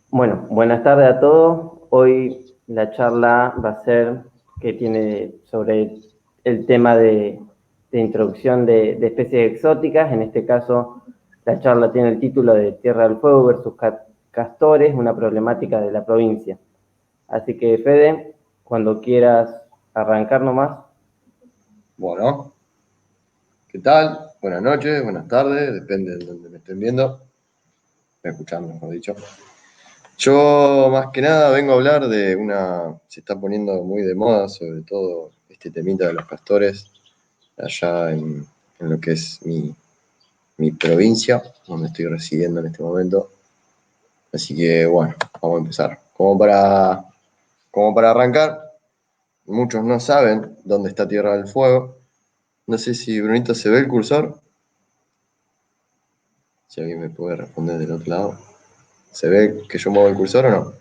Bueno, buenas tardes a todos. Hoy la charla va a ser que tiene sobre el tema de introducción de especies exóticas. En este caso, la charla tiene el título de Tierra del Fuego versus castores, una problemática de la provincia. Así que, Fede, cuando quieras arrancar nomás. Bueno, ¿qué tal? Buenas noches, buenas tardes, depende de donde me estén viendo, escuchando, mejor dicho. Yo, más que nada, vengo a hablar de se está poniendo muy de moda, sobre todo este temita de los castores, allá en lo que es mi provincia, donde estoy residiendo en este momento. Así que, bueno, vamos a empezar. Como para arrancar, muchos no saben dónde está Tierra del Fuego. No sé si, Brunito, se ve el cursor. Si alguien me puede responder del otro lado. ¿Se ve que yo muevo el cursor o no?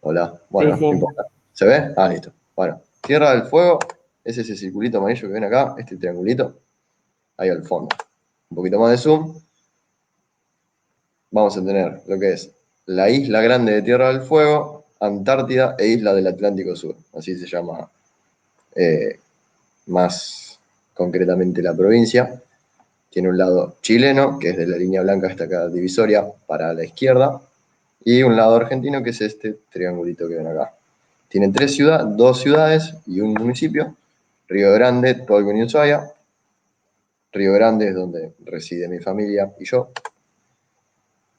Hola. Sí, Bueno, sí. no importa. ¿Se ve? Ah, listo. Bueno, Tierra del Fuego es ese circulito amarillo que ven acá, este triangulito, ahí al fondo. Un poquito más de zoom. Vamos a tener lo que es la isla grande de Tierra del Fuego, Antártida e isla del Atlántico Sur. Así se llama más concretamente la provincia. Tiene un lado chileno, que es de la línea blanca hasta acá divisoria para la izquierda, y un lado argentino, que es este triangulito que ven acá. Tiene dos ciudades y un municipio, Río Grande, Tolwyn y Ushuaia. Río Grande es donde reside mi familia y yo.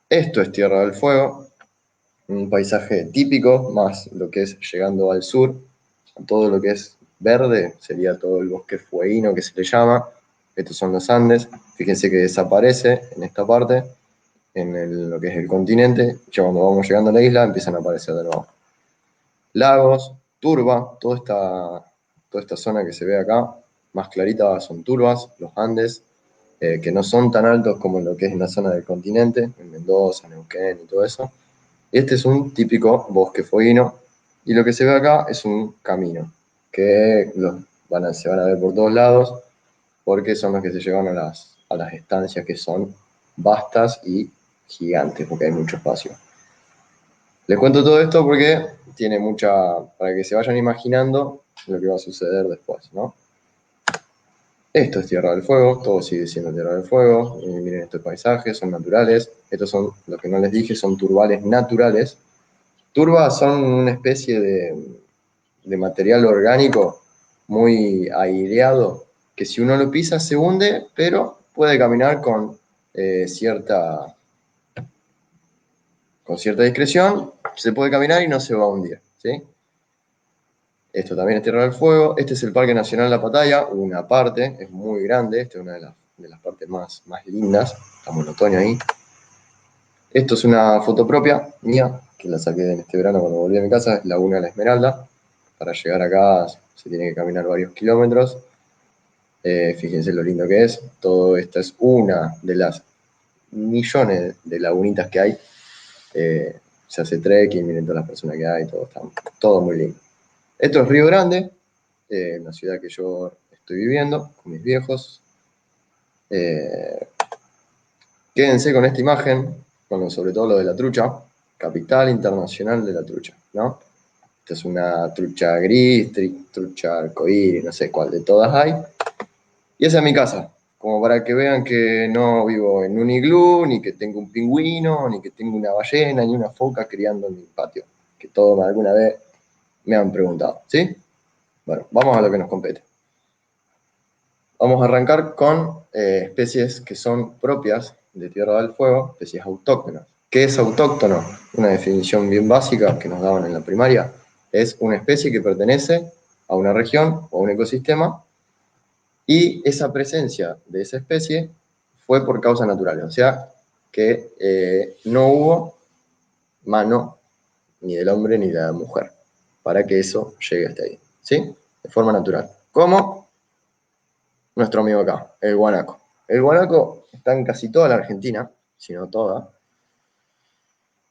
Esto es Tierra del Fuego, un paisaje típico, más lo que es llegando al sur, todo lo que es verde, sería todo el bosque fueguino que se le llama. Estos son los Andes. Fíjense que desaparece en esta parte, lo que es el continente. Ya cuando vamos llegando a la isla empiezan a aparecer de nuevo. Lagos, turba, toda esta zona que se ve acá, más clarita son turbas, los Andes, que no son tan altos como lo que es en la zona del continente, en Mendoza, Neuquén y todo eso. Este es un típico bosque fueguino, y lo que se ve acá es un camino, que se van a ver por todos lados, porque son los que se llevan a las estancias, que son vastas y gigantes, porque hay mucho espacio. Les cuento todo esto porque para que se vayan imaginando lo que va a suceder después, ¿no? Esto es Tierra del Fuego, todo sigue siendo Tierra del Fuego. Miren estos paisajes, son naturales. Estos son, lo que no les dije, son turbales naturales. Turbas son una especie de material orgánico muy aireado, que si uno lo pisa se hunde, pero puede caminar cierta discreción, se puede caminar y no se va a hundir, ¿sí? Esto también es Tierra del Fuego. Este es el Parque Nacional La Pataya, una parte, es muy grande, esta es una de las partes más lindas, estamos en otoño ahí. Esto es una foto propia mía, que la saqué en este verano cuando volví a mi casa, es Laguna La Esmeralda. Para llegar acá se tiene que caminar varios kilómetros. Fíjense lo lindo que es. Todo esto es una de las millones de lagunitas que hay. Se hace trekking, miren todas las personas que hay, todo muy lindo. Esto es Río Grande, la ciudad que yo estoy viviendo con mis viejos. Quédense con esta imagen, sobre todo lo de la trucha, capital internacional de la trucha, ¿no? Esta es una trucha gris, trucha arcoíris, no sé cuál de todas hay. Y esa es mi casa, como para que vean que no vivo en un iglú, ni que tengo un pingüino, ni que tengo una ballena, ni una foca criando en mi patio, que todos alguna vez me han preguntado, ¿sí? Bueno, vamos a lo que nos compete. Vamos a arrancar con especies que son propias de Tierra del Fuego, especies autóctonas. ¿Qué es autóctono? Una definición bien básica que nos daban en la primaria. Es una especie que pertenece a una región o a un ecosistema, y esa presencia de esa especie fue por causas naturales. O sea, que no hubo mano ni del hombre ni de la mujer para que eso llegue hasta ahí, ¿sí? De forma natural. ¿Cómo? Nuestro amigo acá, el guanaco. El guanaco está en casi toda la Argentina, si no toda,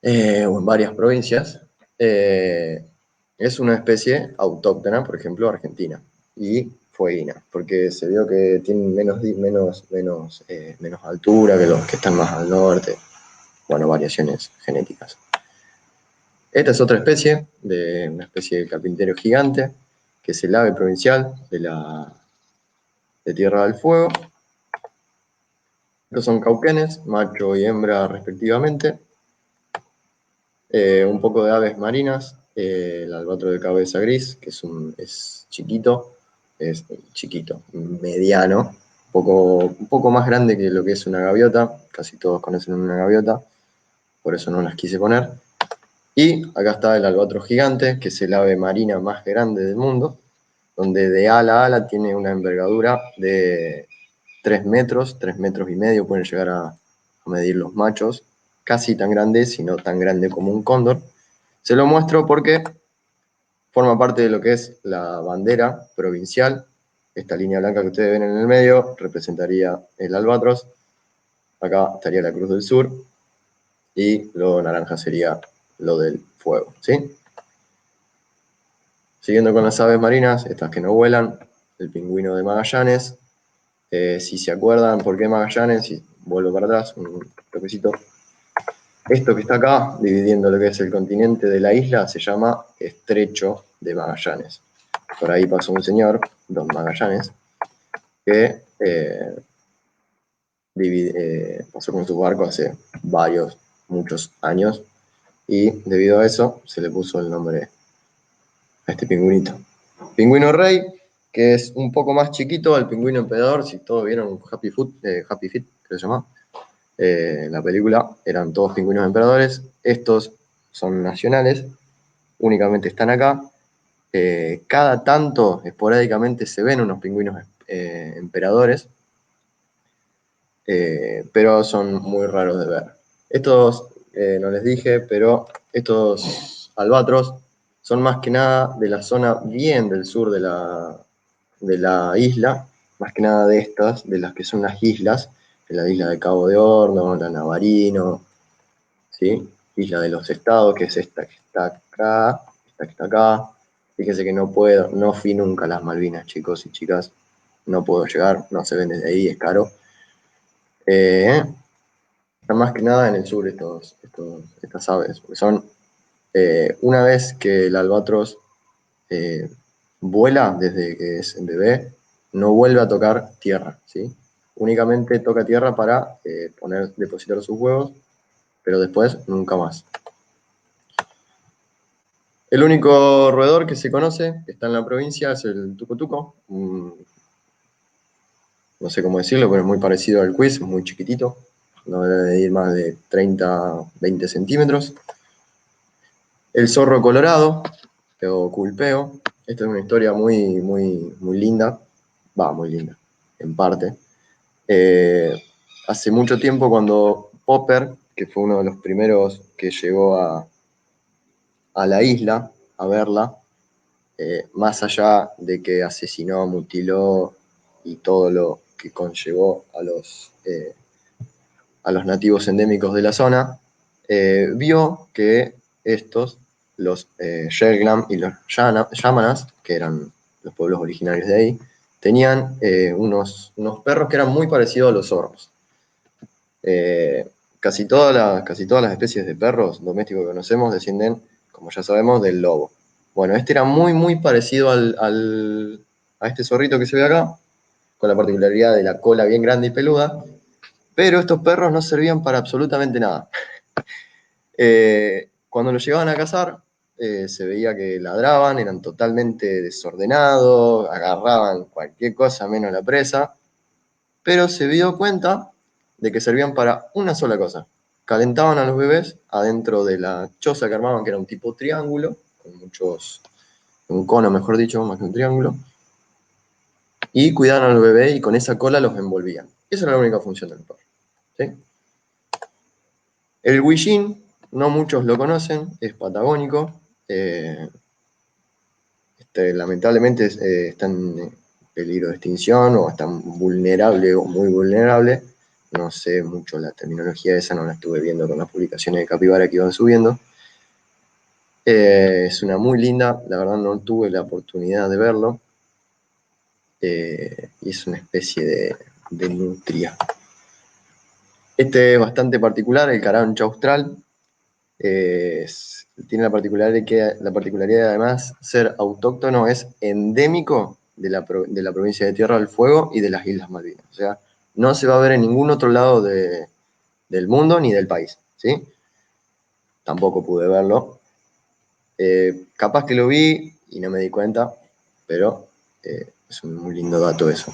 o en varias provincias. Es una especie autóctona, por ejemplo, argentina. Y fueguina, porque se vio que tienen menos altura que los que están más al norte. Bueno, variaciones genéticas. Esta es otra especie, una especie de carpintero gigante, que es el ave provincial de Tierra del Fuego. Estos son cauquenes, macho y hembra respectivamente. Un poco de aves marinas, el albatro de cabeza gris, que es chiquito, mediano, un poco más grande que lo que es una gaviota, casi todos conocen una gaviota, por eso no las quise poner. Y acá está el albatro gigante, que es el ave marina más grande del mundo, donde de ala a ala tiene una envergadura de 3 metros, 3 metros y medio pueden llegar a medir los machos, casi tan grande, si no tan grande como un cóndor. Se lo muestro porque forma parte de lo que es la bandera provincial. Esta línea blanca que ustedes ven en el medio representaría el albatros. Acá estaría la Cruz del Sur y lo naranja sería lo del fuego, ¿sí? Siguiendo con las aves marinas, estas que no vuelan, el pingüino de Magallanes. Si se acuerdan por qué Magallanes, si vuelvo para atrás, un toquecito. Esto que está acá, dividiendo lo que es el continente de la isla, se llama Estrecho de Magallanes. Por ahí pasó un señor, Don Magallanes, que pasó con su barco hace muchos años, y debido a eso se le puso el nombre a este pingüinito. Pingüino rey, que es un poco más chiquito al pingüino emperador. Si todos vieron Happy Feet, que se llama, la película, eran todos pingüinos emperadores. Estos son nacionales, únicamente están acá. Cada tanto, esporádicamente, se ven unos pingüinos emperadores, pero son muy raros de ver. Estos, no les dije, pero estos albatros son más que nada de la zona bien del sur de la isla, más que nada de las que son las islas, de la isla de Cabo de Horno, la Navarino, ¿sí? Isla de los Estados, que es esta que está acá, esta que está acá. Fíjense que no fui nunca a las Malvinas, chicos y chicas, no puedo llegar, no se ven desde ahí, es caro. Están más que nada en el sur estas aves, porque son, una vez que el albatros vuela desde que es bebé, no vuelve a tocar tierra, ¿sí? Únicamente toca tierra para depositar sus huevos, pero después nunca más. El único roedor que se conoce, que está en la provincia, es el tucutuco. No sé cómo decirlo, pero es muy parecido al cuis, es muy chiquitito. No debe de ir más de 30, 20 centímetros. El zorro colorado, o culpeo. Esta es una historia muy, muy, muy linda. Muy linda, en parte. Hace mucho tiempo, cuando Popper, que fue uno de los primeros que llegó a la isla a verla, más allá de que asesinó, mutiló y todo lo que conllevó a los nativos endémicos de la zona, vio que los Sherglam y los Yamanas, que eran los pueblos originarios de ahí, tenían unos perros que eran muy parecidos a los zorros. Casi todas las especies de perros domésticos que conocemos descienden, como ya sabemos, del lobo. Bueno, este era muy, muy parecido a este zorrito que se ve acá, con la particularidad de la cola bien grande y peluda, pero estos perros no servían para absolutamente nada. Cuando los llegaban a cazar, se veía que ladraban, eran totalmente desordenados, agarraban cualquier cosa menos la presa, pero se dio cuenta de que servían para una sola cosa. Calentaban a los bebés adentro de la choza que armaban, que era un tipo triángulo, un cono mejor dicho, más que un triángulo, y cuidaban a los bebés y con esa cola los envolvían. Esa era la única función del perro, ¿sí? El huillín, no muchos lo conocen, es patagónico. Lamentablemente está en peligro de extinción o está vulnerable o muy vulnerable. No sé mucho la terminología esa, no la estuve viendo con las publicaciones de capibara que iban subiendo. Es una muy linda, la verdad no tuve la oportunidad de verlo. y es una especie de nutria. Este es bastante particular, el carancho austral. Tiene la particularidad de además ser autóctono, es endémico de la provincia de Tierra del Fuego y de las Islas Malvinas. O sea, no se va a ver en ningún otro lado del mundo ni del país, ¿sí? Tampoco pude verlo. Capaz que lo vi y no me di cuenta, pero es un muy lindo dato eso.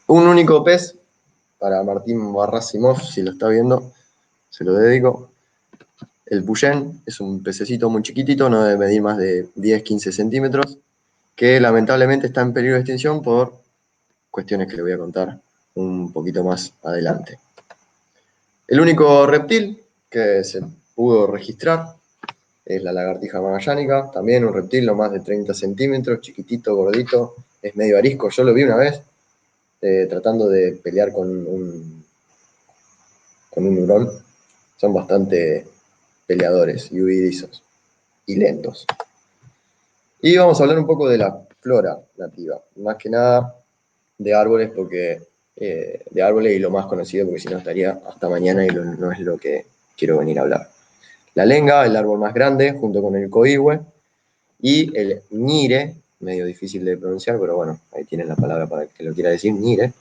Un único pez, para Martín Barrasimov, si lo está viendo, se lo dedico. El puyén es un pececito muy chiquitito, no debe medir más de 10-15 centímetros, que lamentablemente está en peligro de extinción por cuestiones que le voy a contar un poquito más adelante. El único reptil que se pudo registrar es la lagartija magallánica, también un reptil no más de 30 centímetros, chiquitito, gordito, es medio arisco. Yo lo vi una vez tratando de pelear con un hurón. Son bastante peleadores y huidizos y lentos. Y vamos a hablar un poco de la flora nativa, más que nada de árboles, porque de árboles y lo más conocido, porque si no estaría hasta mañana y no es lo que quiero venir a hablar. La lenga, el árbol más grande, junto con el coihue, y el ñire, medio difícil de pronunciar, pero bueno, ahí tienen la palabra para el que lo quiera decir, ñire.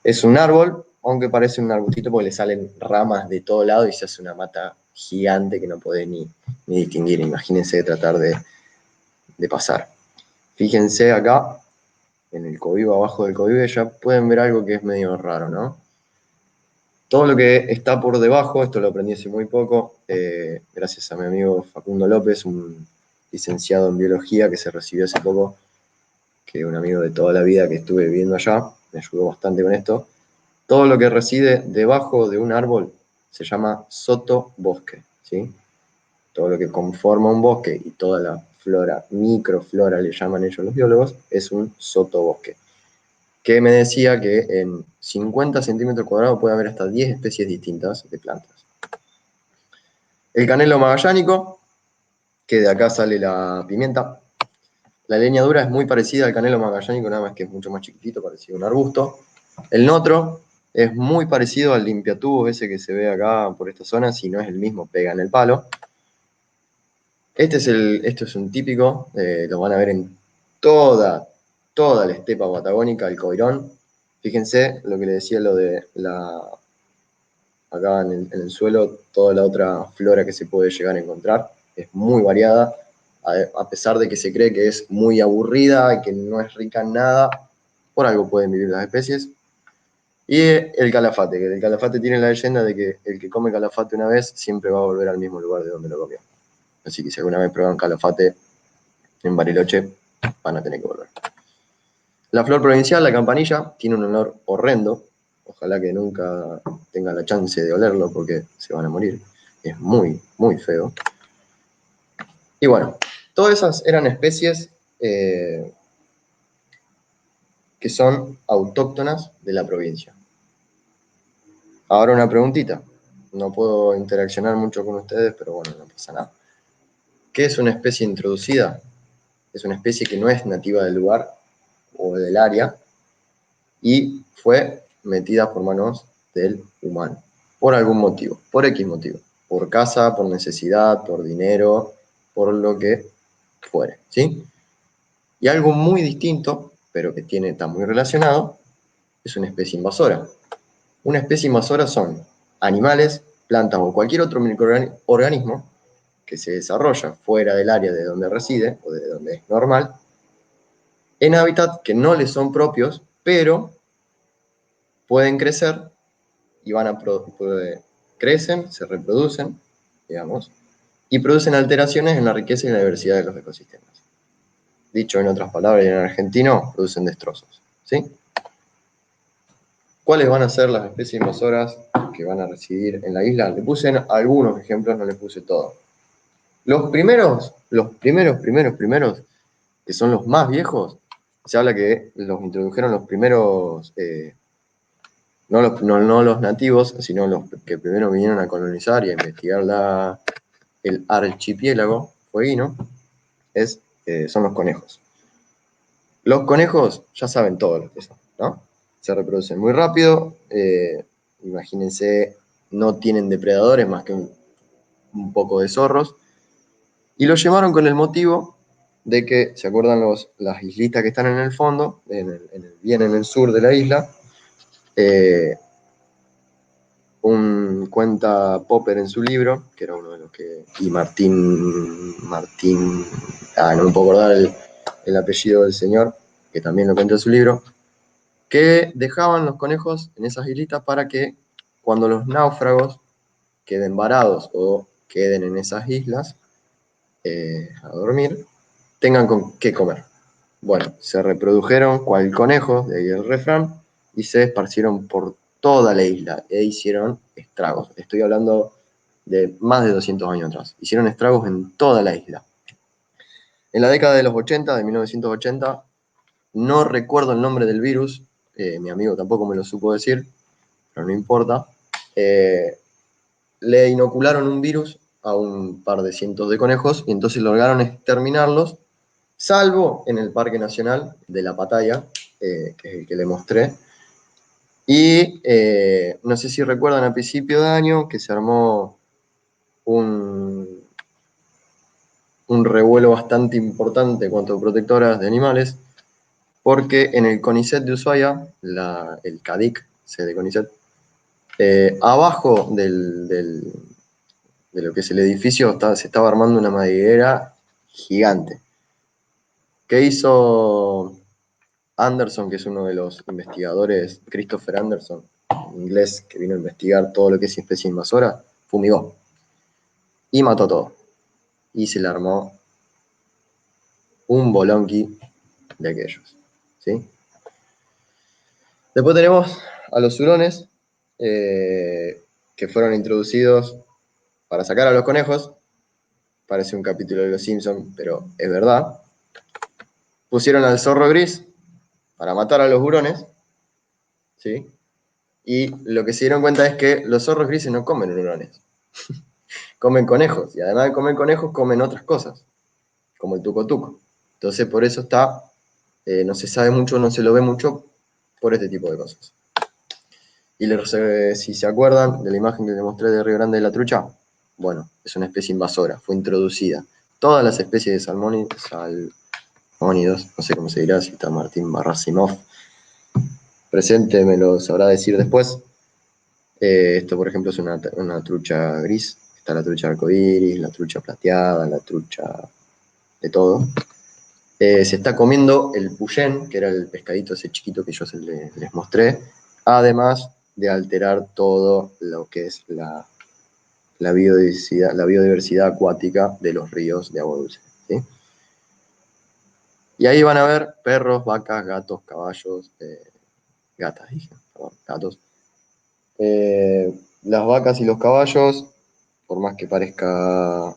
Es un árbol, aunque parece un arbustito porque le salen ramas de todo lado y se hace una mata gigante que no podés ni distinguir. Imagínense tratar de pasar. Fíjense acá, en el cobibo, abajo del cobibo, ya pueden ver algo que es medio raro, ¿no? Todo lo que está por debajo, esto lo aprendí hace muy poco, gracias a mi amigo Facundo López, un licenciado en biología que se recibió hace poco, que es un amigo de toda la vida que estuve viviendo allá, me ayudó bastante con esto. Todo lo que reside debajo de un árbol se llama sotobosque, ¿sí? Todo lo que conforma un bosque y toda la flora, microflora le llaman ellos los biólogos, es un sotobosque. Que me decía que en 50 centímetros cuadrados puede haber hasta 10 especies distintas de plantas. El canelo magallánico, que de acá sale la pimienta. La leñadura es muy parecida al canelo magallánico, nada más que es mucho más chiquitito, parecido a un arbusto. El notro es muy parecido al limpiatubos ese que se ve acá por esta zona, si no es el mismo, pega en el palo. Esto es un típico, lo van a ver en toda la estepa patagónica, el coirón. Fíjense lo que le decía, lo de acá en el suelo, toda la otra flora que se puede llegar a encontrar. Es muy variada, a pesar de que se cree que es muy aburrida y que no es rica en nada, por algo pueden vivir las especies. Y el calafate, que el calafate tiene la leyenda de que el que come calafate una vez siempre va a volver al mismo lugar de donde lo comió. Así que si alguna vez prueban calafate en Bariloche, van a tener que volver. La flor provincial, la campanilla, tiene un olor horrendo. Ojalá que nunca tengan la chance de olerlo porque se van a morir. Es muy, muy feo. Y bueno, todas esas eran especies que son autóctonas de la provincia. Ahora una preguntita. No puedo interaccionar mucho con ustedes, pero bueno, no pasa nada. ¿Qué es una especie introducida? Es una especie que no es nativa del lugar o del área y fue metida por manos del humano, por algún motivo, por X motivo, por caza, por necesidad, por dinero, por lo que fuere, ¿sí? Y algo muy distinto, pero que está muy relacionado, es una especie invasora. Una especie invasora son animales, plantas o cualquier otro microorganismo que se desarrolla fuera del área de donde reside o de donde es normal, en hábitats que no les son propios, pero pueden crecer y crecen, se reproducen, digamos, y producen alteraciones en la riqueza y la diversidad de los ecosistemas. Dicho en otras palabras, en argentino, producen destrozos, ¿sí? ¿Cuáles van a ser las especies invasoras que van a residir en la isla? Le puse algunos ejemplos, no le puse todos. Los primeros, que son los más viejos, se habla que los introdujeron los primeros, no los nativos, sino los que primero vinieron a colonizar y a investigar el archipiélago fueguino, son los conejos. Los conejos ya saben todo lo que son, ¿no? Se reproducen muy rápido, imagínense, no tienen depredadores más que un poco de zorros, y los llevaron con el motivo de que, ¿se acuerdan las islitas que están en el fondo, bien en el sur de la isla? Cuenta Popper en su libro, que era uno de los que, y Martín, no me puedo acordar el apellido del señor, que también lo cuenta en su libro, que dejaban los conejos en esas islitas para que cuando los náufragos queden varados o queden en esas islas a dormir, tengan con qué comer. Bueno, se reprodujeron cual conejos, de ahí el refrán, y se esparcieron por toda la isla e hicieron estragos. Estoy hablando de más de 200 años atrás. Hicieron estragos en toda la isla. En la década de los 80, de 1980, no recuerdo el nombre del virus, mi amigo tampoco me lo supo decir, pero no importa, le inocularon un virus a un par de cientos de conejos y entonces lograron exterminarlos, salvo en el Parque Nacional de la Pataya, que es el que le mostré. Y no sé si recuerdan a principio de año que se armó un revuelo bastante importante en cuanto a protectoras de animales, porque en el CONICET de Ushuaia, el CADIC, sede CONICET, abajo de lo que es el edificio se estaba armando una madriguera gigante. ¿Qué hizo Anderson, que es uno de los investigadores, Christopher Anderson, inglés, que vino a investigar todo lo que es especie invasora? Fumigó y mató todo. Y se le armó un bolonqui de aquellos, ¿sí? Después tenemos a los hurones, que fueron introducidos para sacar a los conejos. Parece un capítulo de Los Simpsons, pero es verdad. Pusieron al zorro gris para matar a los hurones, ¿sí? Y lo que se dieron cuenta es que los zorros grises no comen hurones, comen conejos, y además de comer conejos, comen otras cosas, como el tuco-tuco. Entonces, por eso no se sabe mucho, no se lo ve mucho, por este tipo de cosas. Y si se acuerdan de la imagen que les mostré de Río Grande de la trucha, bueno, es una especie invasora, fue introducida. Todas las especies de salmónidos, no sé cómo se dirá, si está Martín Barrasimov presente, me lo sabrá decir después. Esto, por ejemplo, es una trucha gris. Está la trucha arcoíris, la trucha plateada, la trucha de todo. Se está comiendo el puyén, que era el pescadito ese chiquito que yo les mostré, además de alterar todo lo que es la biodiversidad acuática de los ríos de agua dulce, ¿sí? Y ahí van a ver perros, vacas, gatos, caballos, gatas, dije, perdón, gatos. Las vacas y los caballos, por más que parezca,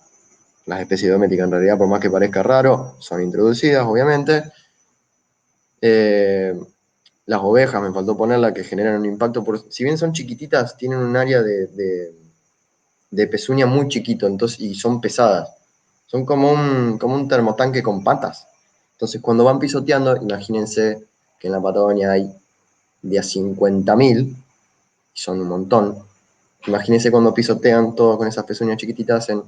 las especies domésticas en realidad, por más que parezca raro, son introducidas, obviamente. Las ovejas, me faltó ponerla, que generan un impacto, si bien son chiquititas, tienen un área de pezuña muy chiquito, entonces, y son pesadas. Son como un termotanque con patas. Entonces, cuando van pisoteando, imagínense que en la Patagonia hay de a 50.000, y son un montón. Imagínense cuando pisotean todos con esas pezuñas chiquititas, hacen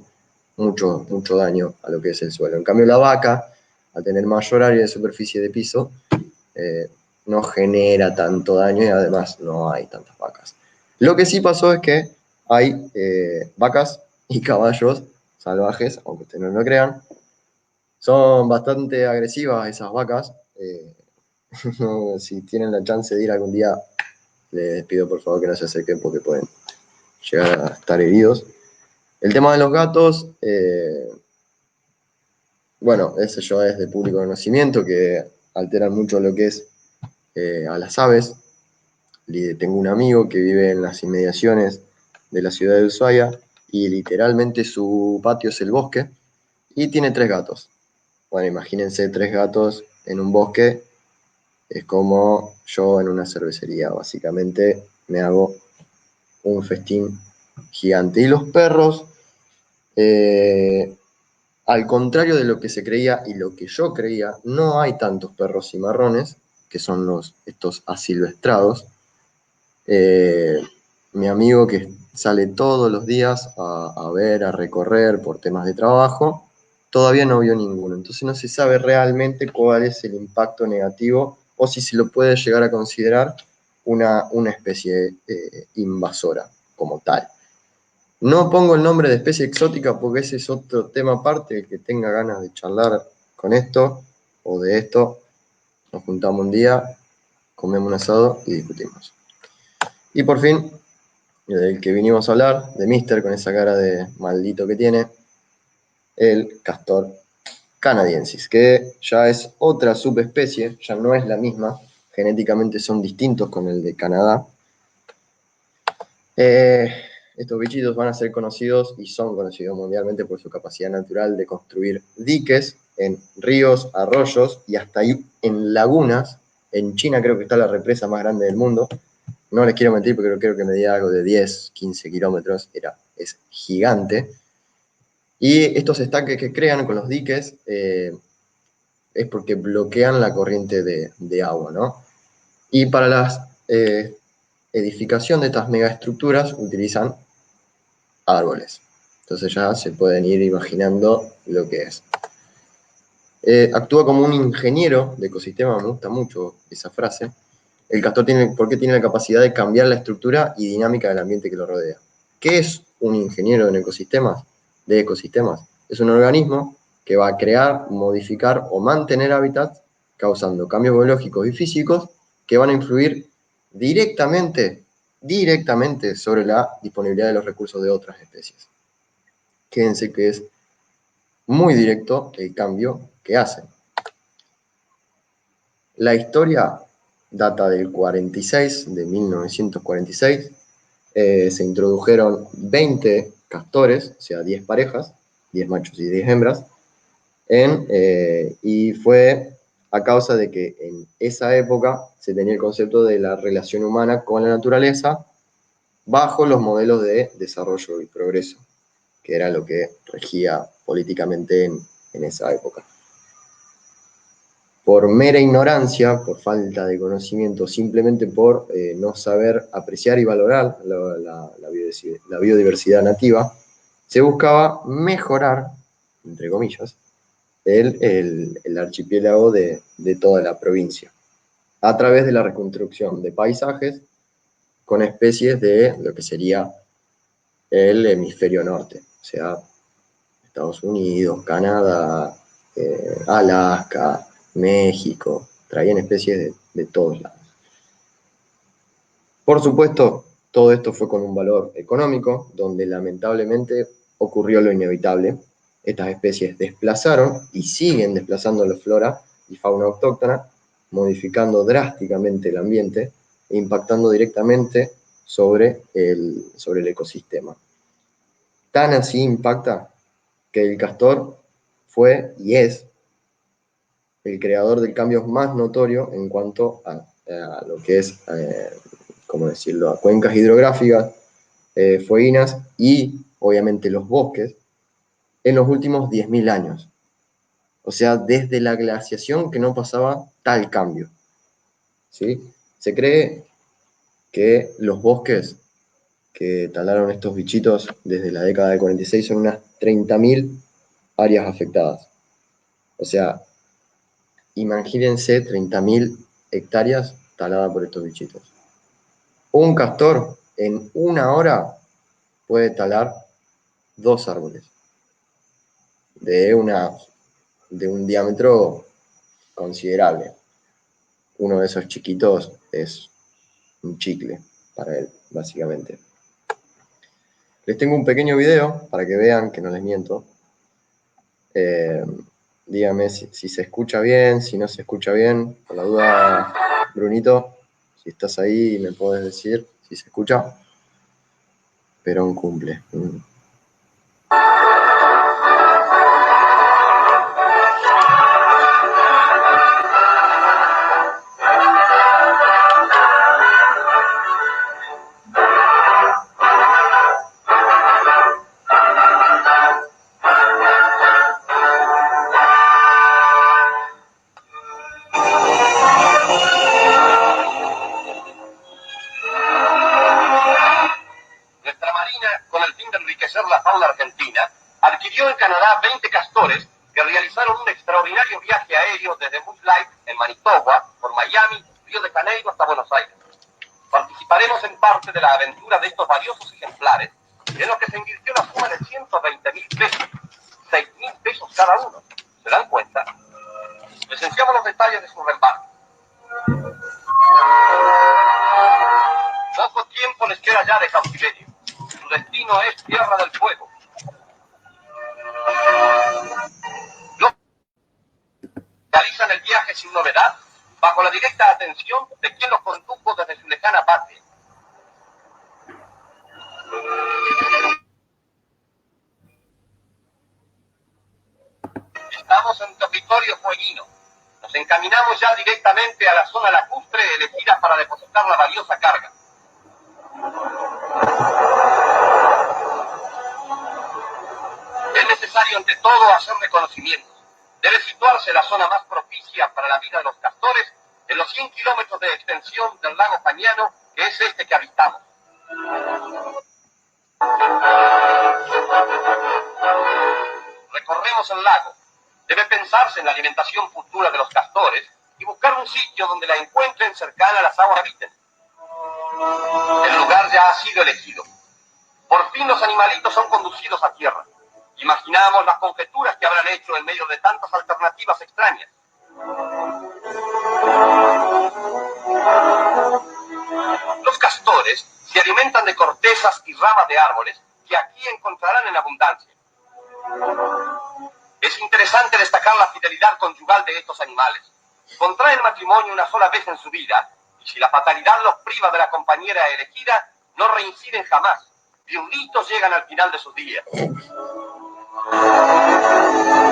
mucho, mucho daño a lo que es el suelo. En cambio, la vaca, al tener mayor área de superficie de piso, no genera tanto daño y además no hay tantas vacas. Lo que sí pasó es que hay vacas y caballos salvajes, aunque ustedes no lo crean. Son bastante agresivas esas vacas. Si tienen la chance de ir algún día, les pido por favor que no se acerquen porque pueden llegar a estar heridos. El tema de los gatos, bueno, eso ya es de público conocimiento, que alteran mucho lo que es a las aves. Tengo un amigo que vive en las inmediaciones de la ciudad de Ushuaia y literalmente su patio es el bosque y tiene 3 gatos. Bueno, imagínense 3 gatos en un bosque, es como yo en una cervecería, básicamente me hago un festín gigante. Y los perros, al contrario de lo que se creía y lo que yo creía, no hay tantos perros cimarrones, que son estos asilvestrados. Mi amigo que sale todos los días a ver, a recorrer por temas de trabajo, todavía no vio ninguno. Entonces no se sabe realmente cuál es el impacto negativo o si se lo puede llegar a considerar una especie invasora como tal. No pongo el nombre de especie exótica porque ese es otro tema aparte. El que tenga ganas de charlar con esto o de esto, nos juntamos un día, comemos un asado y discutimos. Y por fin, del que vinimos a hablar, de Mister, con esa cara de maldito que tiene, el castor canadiensis, que ya es otra subespecie, ya no es la misma, genéticamente son distintos con el de Canadá. Estos bichitos van a ser conocidos y son conocidos mundialmente por su capacidad natural de construir diques en ríos, arroyos y hasta ahí en lagunas. En China creo que está la represa más grande del mundo. No les quiero mentir porque creo que medía algo de 10, 15 kilómetros. Es gigante. Y estos estanques que crean con los diques es porque bloquean la corriente de agua, ¿no? Y para la edificación de estas megaestructuras utilizan árboles. Entonces ya se pueden ir imaginando lo que es. Actúa como un ingeniero de ecosistema, me gusta mucho esa frase. El castor porque tiene la capacidad de cambiar la estructura y dinámica del ambiente que lo rodea. ¿Qué es un ingeniero en ecosistemas? De ecosistemas. Es un organismo que va a crear, modificar o mantener hábitats causando cambios biológicos y físicos que van a influir directamente sobre la disponibilidad de los recursos de otras especies. Quédense que es muy directo el cambio que hacen. La historia data del 46, de 1946. Se introdujeron 20 castores, o sea, 10 parejas, 10 machos y 10 hembras, y fue a causa de que en esa época se tenía el concepto de la relación humana con la naturaleza bajo los modelos de desarrollo y progreso, que era lo que regía políticamente en esa época. Por mera ignorancia, por falta de conocimiento, simplemente por no saber apreciar y valorar la biodiversidad nativa, se buscaba mejorar, entre comillas, el archipiélago de toda la provincia, a través de la reconstrucción de paisajes con especies de lo que sería el hemisferio norte, o sea, Estados Unidos, Canadá, Alaska, México, traían especies de todos lados. Por supuesto, todo esto fue con un valor económico, donde lamentablemente ocurrió lo inevitable. Estas especies desplazaron y siguen desplazando la flora y fauna autóctona, modificando drásticamente el ambiente e impactando directamente sobre el ecosistema. Tan así impacta que el castor fue y es el creador del cambio más notorio en cuanto a lo que es, ¿cómo decirlo?, a cuencas hidrográficas, fueguinas y obviamente los bosques en los últimos 10.000 años. O sea, desde la glaciación que no pasaba tal cambio. ¿Sí? Se cree que los bosques que talaron estos bichitos desde la década del 46 son unas 30.000 áreas afectadas. O sea, imagínense 30.000 hectáreas taladas por estos bichitos. Un castor en una hora puede talar 2 árboles de un diámetro considerable. Uno de esos chiquitos es un chicle para él, básicamente. Les tengo un pequeño video para que vean que no les miento. Díganme si se escucha bien, si no se escucha bien. Por la duda, Brunito, si estás ahí me podés decir si se escucha. Perón cumple. enriquecer la fauna argentina, adquirió en Canadá 20 castores que realizaron un extraordinario viaje aéreo desde Bush Light, en Manitoba, por Miami, Río de Janeiro hasta Buenos Aires. Participaremos en parte de la aventura de estos valiosos ejemplares, en lo que se invirtió la suma de 120.000 pesos, 6.000 pesos cada uno. ¿Se dan cuenta? Presenciamos los detalles de su reembarque. Poco tiempo les queda ya de cautiverio. Su destino es Tierra del Fuego. Los realizan el viaje sin novedad, bajo la directa atención de quien los condujo desde su lejana patria. Estamos en territorio fueguino. Nos encaminamos ya directamente a la zona lacustre elegida para depositar la valiosa carga. Es necesario ante todo hacer reconocimientos. Debe situarse la zona más propicia para la vida de los castores en los 100 kilómetros de extensión del lago Cañano, que es este que habitamos. Recorremos el lago. Debe pensarse en la alimentación futura de los castores y buscar un sitio donde la encuentren cercana a las aguas que habiten. El lugar ya ha sido elegido. Por fin los animalitos son conducidos a tierra. Imaginamos las conjeturas que habrán hecho en medio de tantas alternativas extrañas. Los castores se alimentan de cortezas y ramas de árboles que aquí encontrarán en abundancia. Es interesante destacar la fidelidad conyugal de estos animales. Contraen matrimonio una sola vez en su vida, y si la fatalidad los priva de la compañera elegida, no reinciden jamás. Viuditos llegan al final de sus días.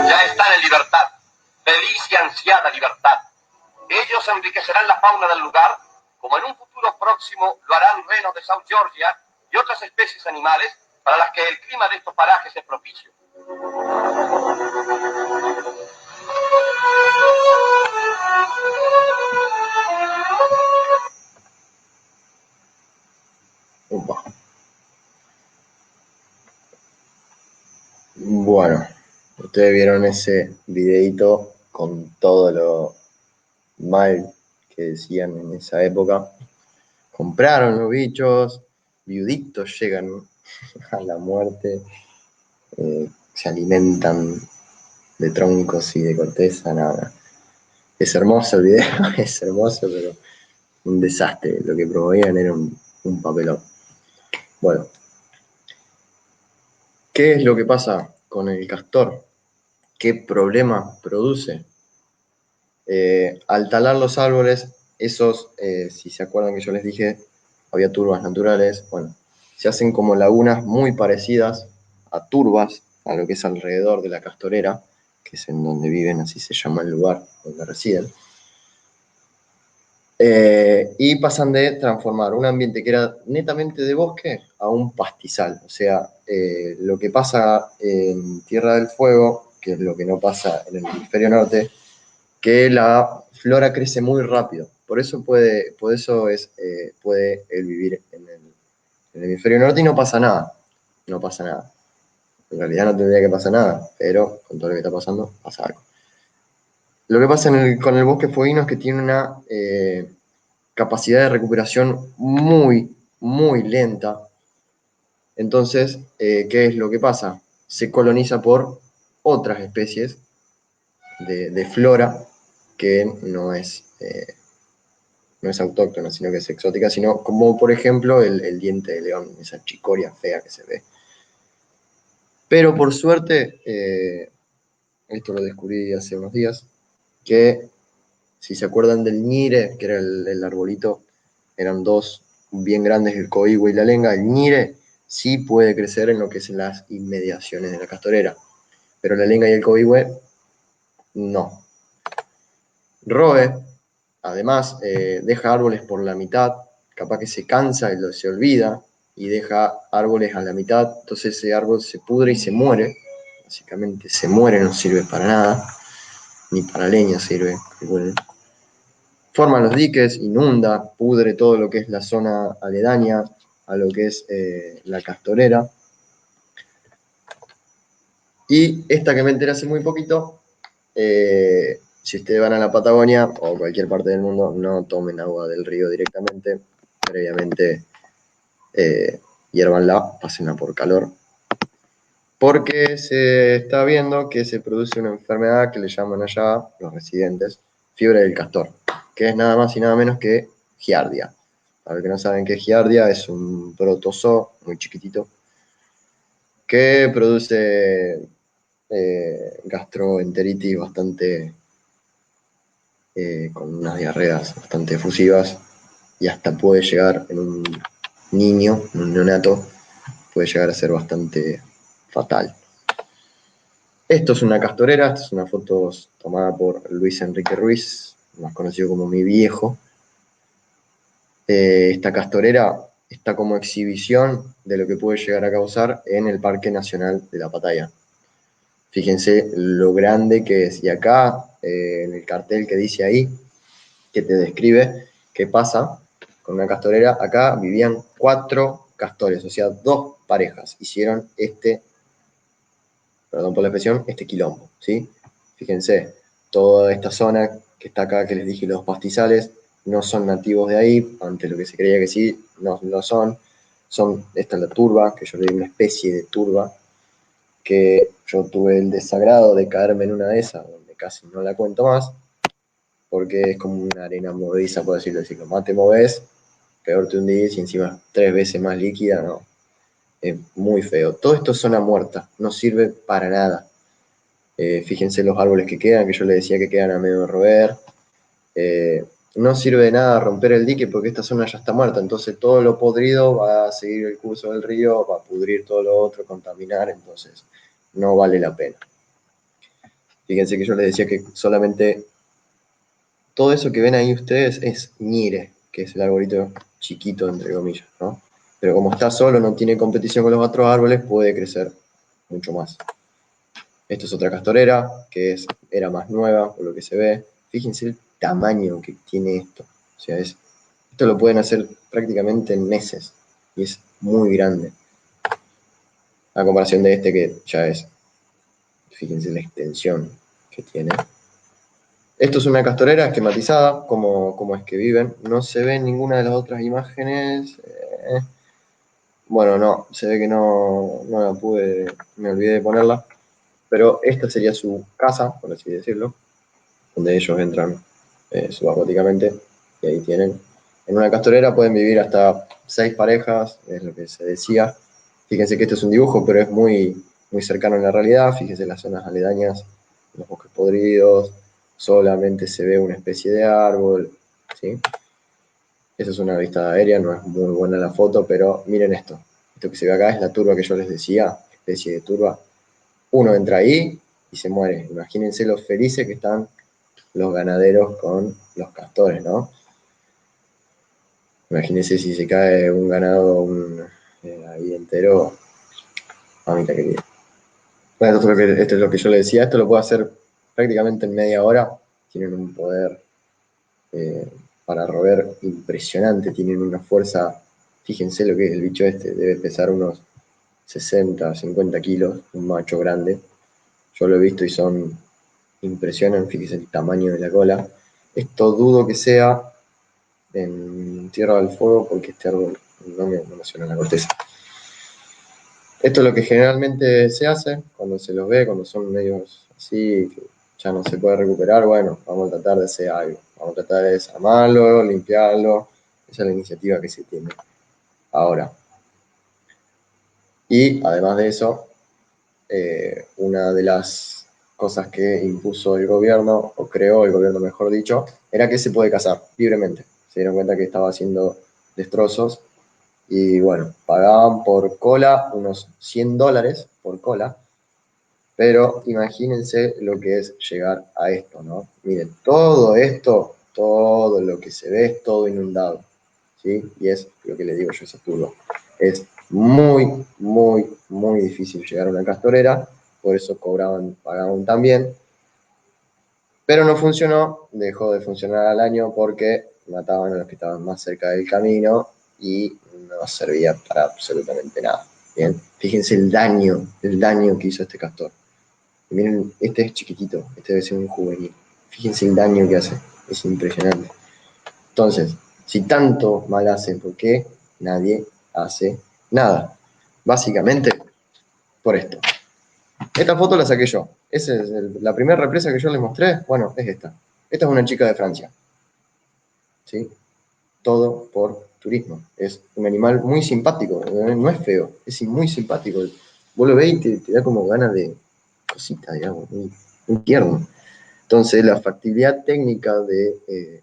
Ya están en libertad, feliz y ansiada libertad. Ellos enriquecerán la fauna del lugar, como en un futuro próximo lo harán renos de South Georgia y otras especies animales para las que el clima de estos parajes es propicio. Upa. Bueno, ustedes vieron ese videito con todo lo mal que decían en esa época. Compraron los bichos, viuditos llegan a la muerte, se alimentan de troncos y de corteza, nada. Es hermoso el video, es hermoso, pero un desastre. Lo que promovían era un papelón. Bueno, ¿qué es lo que pasa con el castor? ¿Qué problema produce? Al talar los árboles, esos, si se acuerdan que yo les dije, había turbas naturales, bueno, se hacen como lagunas muy parecidas a turbas, a lo que es alrededor de la castorera, que es en donde viven, así se llama el lugar donde residen. Y pasan de transformar un ambiente que era netamente de bosque a un pastizal. O sea, lo que pasa en Tierra del Fuego, que es lo que no pasa en el hemisferio norte, que la flora crece muy rápido. Por eso puede él vivir en el hemisferio norte y no pasa nada. No pasa nada. En realidad no tendría que pasar nada, pero con todo lo que está pasando, pasa algo. Lo que pasa con el bosque fueguino es que tiene una capacidad de recuperación muy, muy lenta. Entonces, ¿qué es lo que pasa? Se coloniza por otras especies de flora que no es autóctona, sino que es exótica, sino como por ejemplo el diente de león, esa chicoria fea que se ve. Pero por suerte, esto lo descubrí hace unos días, que si se acuerdan del ñire, que era el arbolito, eran dos bien grandes, el coigüe y la lenga, el ñire sí puede crecer en lo que es en las inmediaciones de la castorera, pero la lenga y el coigüe no. Roe, además, deja árboles por la mitad, capaz que se cansa y se olvida, y deja árboles a la mitad, entonces ese árbol se pudre y se muere, básicamente se muere, no sirve para nada, ni para leña sirve, recuerden. Forma los diques, inunda, pudre todo lo que es la zona aledaña a lo que es la castorera. Y esta que me enteré hace muy poquito, si ustedes van a la Patagonia o cualquier parte del mundo, no tomen agua del río directamente, previamente hiérvanla, pásenla por calor, porque se está viendo que se produce una enfermedad que le llaman allá los residentes fiebre del castor, que es nada más y nada menos que giardia. Para los que no saben qué es giardia, es un protozoo muy chiquitito que produce gastroenteritis bastante, con unas diarreas bastante efusivas y hasta puede llegar en un niño, en un neonato, puede llegar a ser bastante fatal. Esto es una castorera, esta es una foto tomada por Luis Enrique Ruiz, más conocido como mi viejo. Esta castorera está como exhibición de lo que puede llegar a causar en el Parque Nacional de la Pataia. Fíjense lo grande que es. Y acá, en el cartel que dice ahí, que te describe qué pasa con una castorera, acá vivían 4 castores, o sea, 2 parejas. Hicieron perdón por la expresión, este quilombo, ¿sí? Fíjense, toda esta zona que está acá, que les dije, los pastizales, no son nativos de ahí, ante lo que se creía que sí, no lo son. Esta es la turba, que yo le digo una especie de turba, que yo tuve el desagrado de caerme en una de esas, donde casi no la cuento más, porque es como una arena movediza, por decirlo así. Más te moves, peor te hundís y encima 3 veces más líquida, no. Es muy feo. Todo esto es zona muerta, no sirve para nada. Fíjense los árboles que quedan, que yo les decía que quedan a medio de roer. No sirve de nada romper el dique porque esta zona ya está muerta, entonces todo lo podrido va a seguir el curso del río, va a pudrir todo lo otro, contaminar, entonces no vale la pena. Fíjense que yo les decía que solamente todo eso que ven ahí ustedes es ñire, que es el arbolito chiquito, entre comillas, ¿no? Pero como está solo, no tiene competición con los otros árboles, puede crecer mucho más. Esto es otra castorera, que era más nueva, por lo que se ve. Fíjense el tamaño que tiene esto. O sea, esto lo pueden hacer prácticamente en meses. Y es muy grande. A comparación de este que ya es. Fíjense la extensión que tiene. Esto es una castorera esquematizada, como es que viven. No se ve en ninguna de las otras imágenes. Bueno, no, se ve que no la pude, me olvidé de ponerla. Pero esta sería su casa, por así decirlo, donde ellos entran subacuáticamente, y ahí tienen. En una castorera pueden vivir hasta 6 parejas, es lo que se decía. Fíjense que este es un dibujo, pero es muy, muy cercano a la realidad. Fíjense las zonas aledañas, los bosques podridos, solamente se ve una especie de árbol, ¿sí? Esa es una vista aérea, no es muy buena la foto, pero miren esto. Esto que se ve acá es la turba que yo les decía, especie de turba. Uno entra ahí y se muere. Imagínense lo felices que están los ganaderos con los castores, ¿no? Imagínense si se cae un ganado ahí entero, mamita querida. Bueno, esto es lo que yo le decía, esto lo puedo hacer prácticamente en media hora. Tienen un poder para roer impresionante, tienen una fuerza, fíjense lo que es el bicho este, debe pesar unos 60, 50 kilos, un macho grande. Yo lo he visto y impresionan, fíjense el tamaño de la cola. Esto dudo que sea en Tierra del Fuego porque este árbol no me suena la corteza. Esto es lo que generalmente se hace cuando se los ve, cuando son medios así, que ya no se puede recuperar. Bueno, vamos a tratar de hacer algo. Vamos a tratar de desarmarlo, limpiarlo. Esa es la iniciativa que se tiene ahora. Y además de eso, una de las cosas que impuso el gobierno, o creó el gobierno mejor dicho, era que se puede cazar libremente. Se dieron cuenta que estaba haciendo destrozos y bueno, pagaban por cola unos $100 por cola, pero imagínense lo que es llegar a esto, ¿no? Miren, todo esto, todo lo que se ve es todo inundado, ¿sí? Y es lo que le digo yo, ese turbo. Es muy, muy, muy difícil llegar a una castorera, por eso pagaban también, pero no funcionó, dejó de funcionar al año porque mataban a los que estaban más cerca del camino y no servía para absolutamente nada. Bien, fíjense el daño que hizo este castor. Y miren, este es chiquitito, este debe ser un juvenil. Fíjense el daño que hace, es impresionante. Entonces, si tanto mal hacen, ¿por qué nadie hace nada? Básicamente, por esto. Esta foto la saqué yo. Esa es la primera represa que yo les mostré. Bueno, es esta. Esta es una chica de Francia. ¿Sí? Todo por turismo. Es un animal muy simpático. No es feo, es muy simpático. Vos lo ves y te da como ganas de cosita, digamos, muy tierno. Entonces, la factibilidad técnica de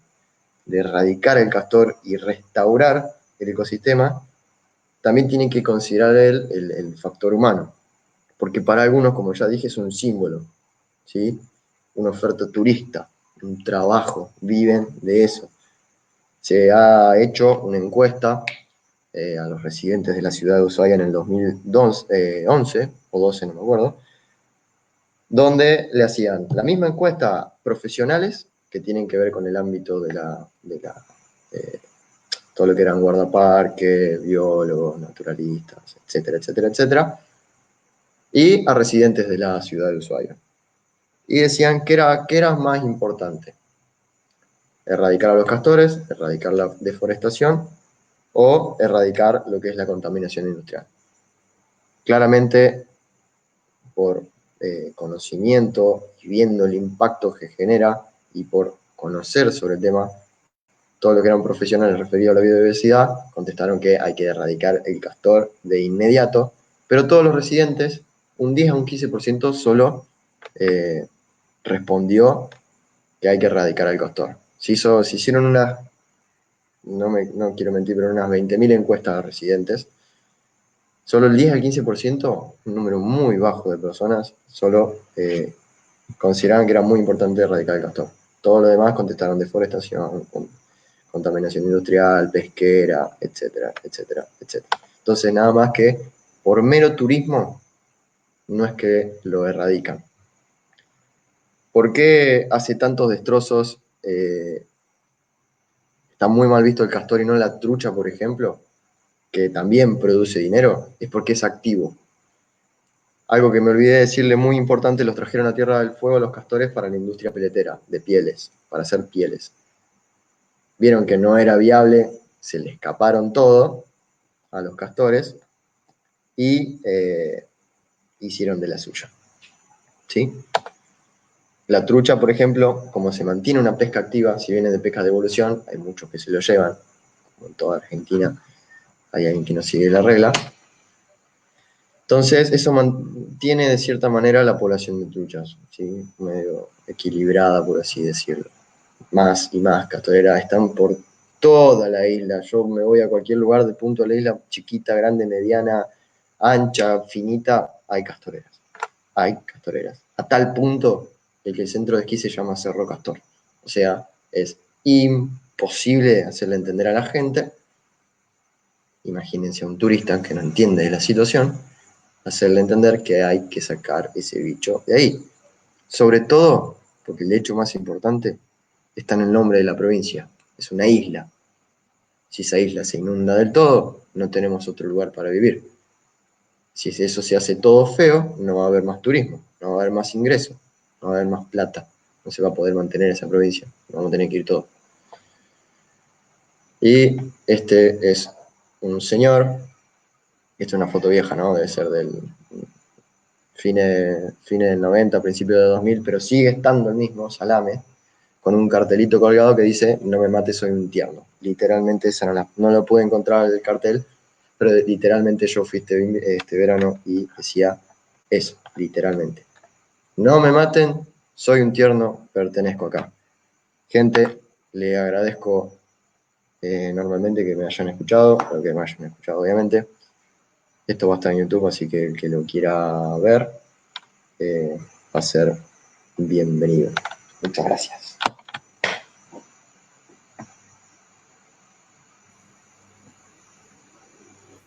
erradicar el castor y restaurar el ecosistema, también tienen que considerar el factor humano, porque para algunos, como ya dije, es un símbolo, ¿sí? Una oferta turista, un trabajo, viven de eso. Se ha hecho una encuesta a los residentes de la ciudad de Ushuaia en el 2011 o 12, no me acuerdo, donde le hacían la misma encuesta a profesionales que tienen que ver con el ámbito de todo lo que eran guardaparques, biólogos, naturalistas, etcétera, etcétera, etcétera, y a residentes de la ciudad de Ushuaia. Y decían que era más importante, erradicar a los castores, erradicar la deforestación o erradicar lo que es la contaminación industrial. Claramente, por conocimiento y viendo el impacto que genera y por conocer sobre el tema, todo lo que eran profesionales referidos a la biodiversidad contestaron que hay que erradicar el castor de inmediato, pero todos los residentes, un 10 a un 15% solo respondió que hay que erradicar el castor. Se hicieron unas, no quiero mentir, pero unas 20.000 encuestas a residentes. Solo el 10 al 15%, un número muy bajo de personas, solo consideraban que era muy importante erradicar el castor. Todos los demás contestaron deforestación, contaminación industrial, pesquera, etcétera, etcétera, etcétera. Entonces, nada más que por mero turismo, no es que lo erradican. ¿Por qué hace tantos destrozos? Está muy mal visto el castor y no la trucha, por ejemplo, que también produce dinero, es porque es activo. Algo que me olvidé de decirle muy importante, los trajeron a Tierra del Fuego los castores para la industria peletera, de pieles, para hacer pieles. Vieron que no era viable, se le escaparon todo a los castores y hicieron de la suya. ¿Sí? La trucha, por ejemplo, como se mantiene una pesca activa, si viene de pesca de evolución, hay muchos que se lo llevan, como en toda Argentina hay alguien que no sigue la regla. Entonces, eso mantiene de cierta manera la población de truchas, ¿sí? Medio equilibrada, por así decirlo. Más y más castoreras están por toda la isla. Yo me voy a cualquier lugar de punto de la isla, chiquita, grande, mediana, ancha, finita, hay castoreras. Hay castoreras. A tal punto que el centro de esquí se llama Cerro Castor. O sea, es imposible hacerle entender a la gente, imagínense a un turista que no entiende de la situación, hacerle entender que hay que sacar ese bicho de ahí. Sobre todo, porque el hecho más importante está en el nombre de la provincia. Es una isla. Si esa isla se inunda del todo, no tenemos otro lugar para vivir. Si eso se hace todo feo, no va a haber más turismo, no va a haber más ingresos, no va a haber más plata. No se va a poder mantener esa provincia. Vamos a tener que ir todos. Y este es un señor, esta es una foto vieja, ¿no? Debe ser del fines del 90, principio de 2000, pero sigue estando el mismo salame, con un cartelito colgado que dice, no me mates, soy un tierno. Literalmente, esa no lo pude encontrar el cartel, pero literalmente yo fui este verano y decía eso, literalmente. No me maten, soy un tierno, pertenezco acá. Gente, le agradezco normalmente que me hayan escuchado, o que me hayan escuchado obviamente. Esto va a estar en YouTube, así que el que lo quiera ver va a ser bienvenido. Muchas gracias.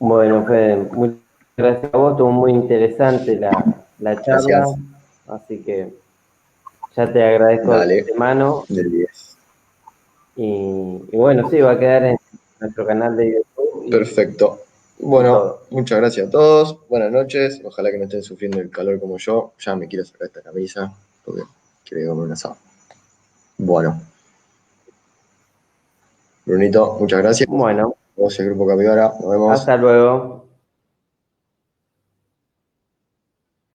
Bueno, Fede, muchas gracias a vos, estuvo muy interesante la charla, Gracias. así que ya te agradezco de Dale, antemano del 10. y bueno, sí, va a quedar en nuestro canal de YouTube y Perfecto. Bueno, todo. muchas gracias a todos. Buenas noches. Ojalá que no estén sufriendo el calor como yo. Ya me quiero sacar esta camisa porque quiero comer un asado. Bueno, Brunito, muchas gracias. Bueno, Vos, el Grupo Capibara. Nos vemos. hasta luego.